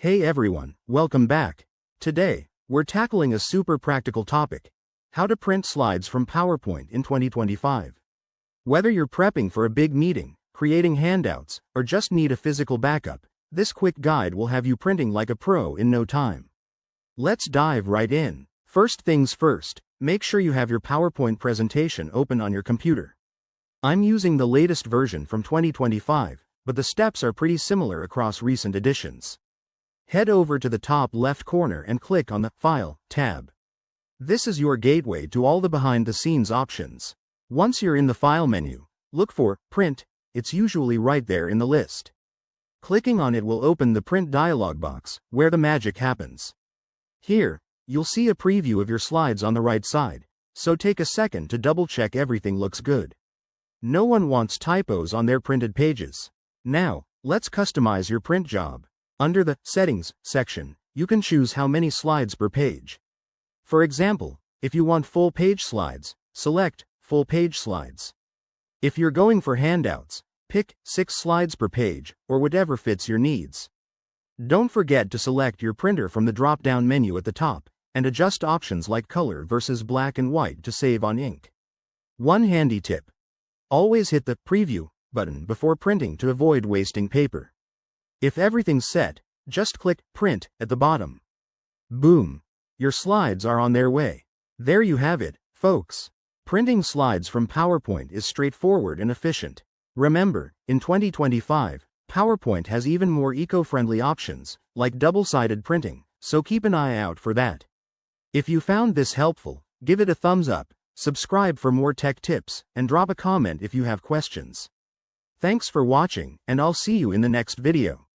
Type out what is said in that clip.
Hey everyone, welcome back. Today, we're tackling a super practical topic: how to print slides from PowerPoint in 2025. Whether you're prepping for a big meeting, creating handouts, or just need a physical backup, this quick guide will have you printing like a pro in no time. Let's dive right in. First things first, make sure you have your PowerPoint presentation open on your computer. I'm using the latest version from 2025, but the steps are pretty similar across recent editions. Head over to the top left corner and click on the File tab. This is your gateway to all the behind-the-scenes options. Once you're in the File menu, look for Print. It's usually right there in the list. Clicking on it will open the Print dialog box, where the magic happens. Here, you'll see a preview of your slides on the right side, so take a second to double-check everything looks good. No one wants typos on their printed pages. Now, let's customize your print job. Under the Settings section, you can choose how many slides per page. For example, if you want full-page slides, select Full Page Slides. If you're going for handouts, pick 6 slides per page, or whatever fits your needs. Don't forget to select your printer from the drop-down menu at the top, and adjust options like color versus black and white to save on ink. One handy tip: always hit the Preview button before printing to avoid wasting paper. If everything's set, just click Print at the bottom. Boom! Your slides are on their way. There you have it, folks. Printing slides from PowerPoint is straightforward and efficient. Remember, in 2025, PowerPoint has even more eco-friendly options, like double-sided printing, so keep an eye out for that. If you found this helpful, give it a thumbs up, subscribe for more tech tips, and drop a comment if you have questions. Thanks for watching, and I'll see you in the next video.